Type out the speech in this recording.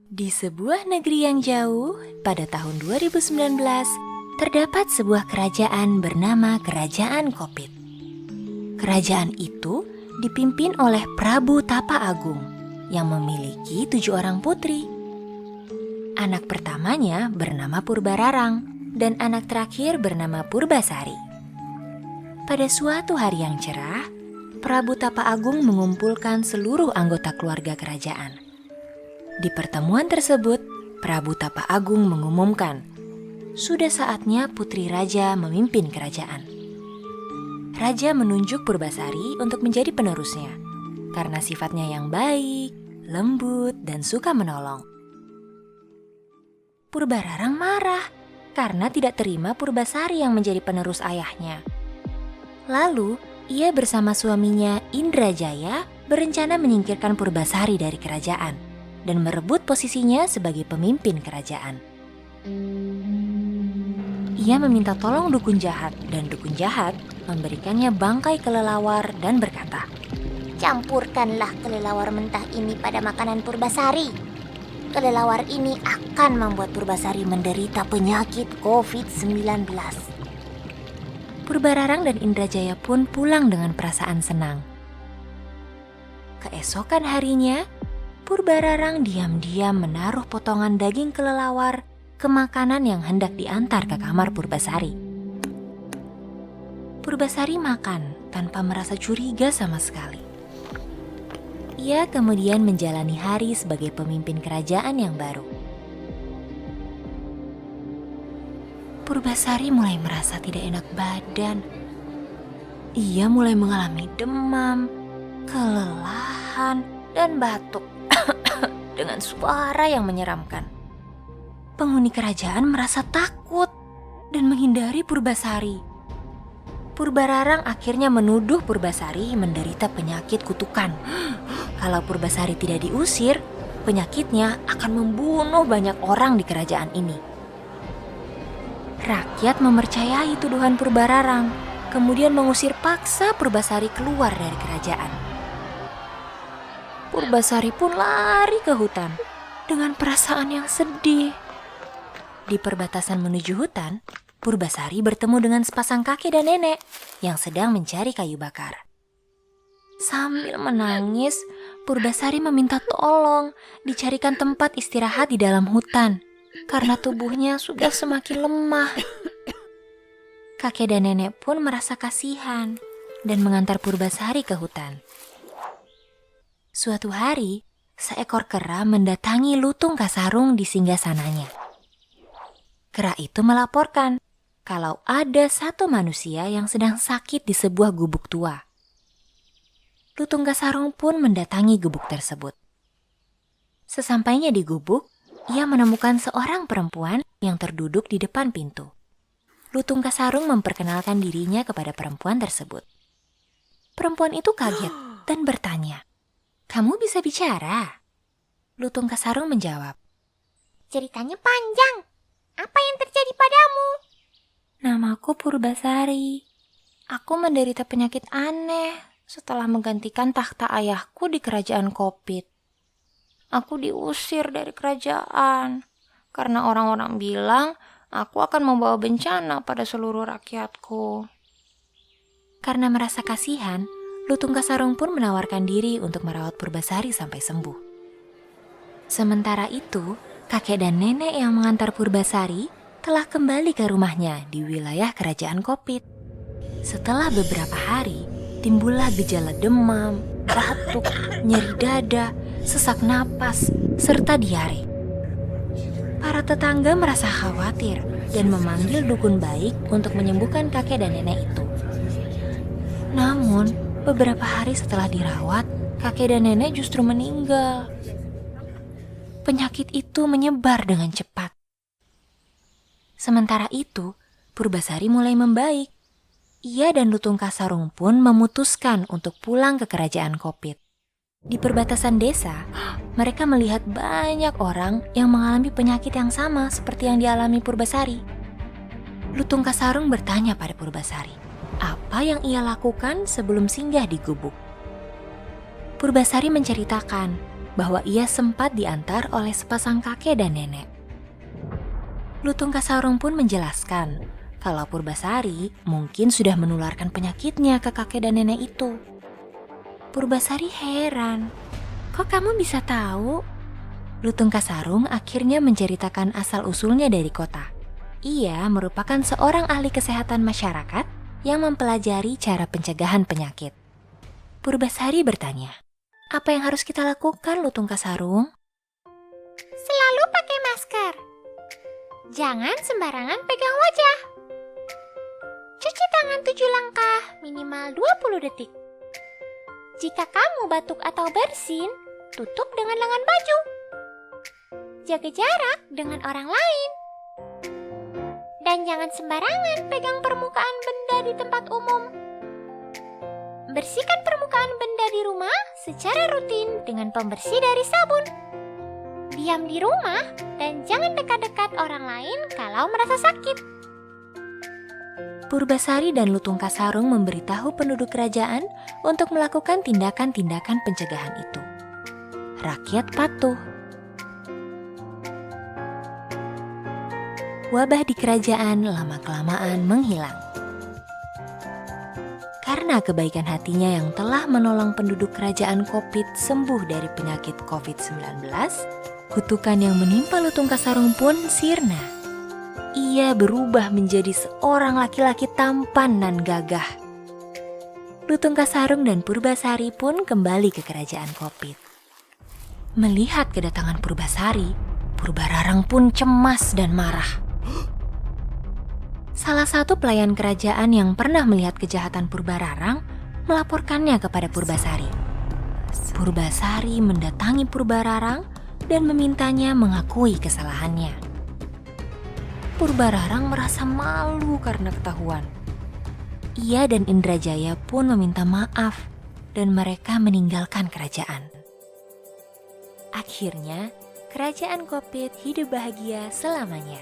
Di sebuah negeri yang jauh, pada tahun 2019, terdapat sebuah kerajaan bernama Kerajaan Kopit. Kerajaan itu dipimpin oleh Prabu Tapa Agung yang memiliki 7 orang putri. Anak pertamanya bernama Purbararang dan anak terakhir bernama Purbasari. Pada suatu hari yang cerah, Prabu Tapa Agung mengumpulkan seluruh anggota keluarga kerajaan. Di pertemuan tersebut, Prabu Tapa Agung mengumumkan, sudah saatnya putri raja memimpin kerajaan. Raja menunjuk Purbasari untuk menjadi penerusnya, karena sifatnya yang baik, lembut, dan suka menolong. Purbararang marah karena tidak terima Purbasari yang menjadi penerus ayahnya. Lalu, ia bersama suaminya Indrajaya berencana menyingkirkan Purbasari dari kerajaan dan merebut posisinya sebagai pemimpin kerajaan. Ia meminta tolong dukun jahat dan dukun jahat memberikannya bangkai kelelawar dan berkata, "Campurkanlah kelelawar mentah ini pada makanan Purbasari. Kelelawar ini akan membuat Purbasari menderita penyakit COVID-19. Purbararang dan Indrajaya pun pulang dengan perasaan senang. Keesokan harinya, Purbararang diam-diam menaruh potongan daging kelelawar ke makanan yang hendak diantar ke kamar Purbasari. Purbasari makan tanpa merasa curiga sama sekali. Ia kemudian menjalani hari sebagai pemimpin kerajaan yang baru. Purbasari mulai merasa tidak enak badan. Ia mulai mengalami demam, kelelahan, dan batuk dengan suara yang menyeramkan. Penghuni kerajaan merasa takut dan menghindari Purbasari. Purbararang akhirnya menuduh Purbasari menderita penyakit kutukan. Kalau Purbasari tidak diusir, penyakitnya akan membunuh banyak orang di kerajaan ini. Rakyat mempercayai tuduhan Purbararang, kemudian mengusir paksa Purbasari keluar dari kerajaan. Purbasari pun lari ke hutan dengan perasaan yang sedih. Di perbatasan menuju hutan, Purbasari bertemu dengan sepasang kakek dan nenek yang sedang mencari kayu bakar. Sambil menangis, Purbasari meminta tolong dicarikan tempat istirahat di dalam hutan karena tubuhnya sudah semakin lemah. Kakek dan nenek pun merasa kasihan dan mengantar Purbasari ke hutan. Suatu hari, seekor kera mendatangi lutung Kasarung di singgasananya. Kera itu melaporkan kalau ada satu manusia yang sedang sakit di sebuah gubuk tua. Lutung Kasarung pun mendatangi gubuk tersebut. Sesampainya di gubuk, ia menemukan seorang perempuan yang terduduk di depan pintu. Lutung Kasarung memperkenalkan dirinya kepada perempuan tersebut. Perempuan itu kaget dan bertanya, "Kamu bisa bicara?" Lutung Kasarung menjawab, Ceritanya panjang. Apa yang terjadi padamu? "Namaku Purbasari. Aku menderita penyakit aneh setelah menggantikan takhta ayahku di kerajaan Kopit. Aku diusir dari kerajaan karena orang-orang bilang aku akan membawa bencana pada seluruh rakyatku." Karena merasa kasihan, Lutung Kasarung pun menawarkan diri untuk merawat Purbasari sampai sembuh. Sementara itu, kakek dan nenek yang mengantar Purbasari telah kembali ke rumahnya di wilayah kerajaan Kopit. Setelah beberapa hari, timbullah gejala demam, batuk, nyeri dada, sesak napas, serta diare. Para tetangga merasa khawatir dan memanggil dukun baik untuk menyembuhkan kakek dan nenek itu. Namun, beberapa hari setelah dirawat, kakek dan nenek justru meninggal. Penyakit itu menyebar dengan cepat. Sementara itu, Purbasari mulai membaik. Ia dan Lutung Kasarung pun memutuskan untuk pulang ke kerajaan Kopit. Di perbatasan desa, mereka melihat banyak orang yang mengalami penyakit yang sama seperti yang dialami Purbasari. Lutung Kasarung bertanya pada Purbasari, apa yang ia lakukan sebelum singgah di gubuk. Purbasari menceritakan bahwa ia sempat diantar oleh sepasang kakek dan nenek. Lutung Kasarung pun menjelaskan kalau Purbasari mungkin sudah menularkan penyakitnya ke kakek dan nenek itu. Purbasari heran, "Kok kamu bisa tahu?" Lutung Kasarung akhirnya menceritakan asal-usulnya dari kota. Ia merupakan seorang ahli kesehatan masyarakat yang mempelajari cara pencegahan penyakit. Purbasari bertanya, "Apa yang harus kita lakukan, Lutung Kasarung?" Selalu pakai masker. Jangan sembarangan pegang wajah. Cuci tangan 7 langkah minimal 20 detik. Jika kamu batuk atau bersin, tutup dengan lengan baju. Jaga jarak dengan orang lain. Dan jangan sembarangan pegang permukaan benda di tempat umum. Bersihkan permukaan benda di rumah secara rutin dengan pembersih dari sabun. Diam di rumah dan jangan dekat-dekat orang lain kalau merasa sakit. Purbasari dan Lutung Kasarung memberitahu penduduk kerajaan untuk melakukan tindakan-tindakan pencegahan itu. Rakyat patuh. Wabah di kerajaan lama-kelamaan menghilang. Karena kebaikan hatinya yang telah menolong penduduk kerajaan Kopit sembuh dari penyakit COVID-19, kutukan yang menimpa Lutung Kasarung pun sirna. Ia berubah menjadi seorang laki-laki tampan dan gagah. Lutung Kasarung dan Purbasari pun kembali ke kerajaan Kopit. Melihat kedatangan Purbasari, Purbararang pun cemas dan marah. Salah satu pelayan kerajaan yang pernah melihat kejahatan Purbararang melaporkannya kepada Purbasari. Purbasari mendatangi Purbararang dan memintanya mengakui kesalahannya. Purbararang merasa malu karena ketahuan. Ia dan Indrajaya pun meminta maaf dan mereka meninggalkan kerajaan. Akhirnya, kerajaan Kopit hidup bahagia selamanya.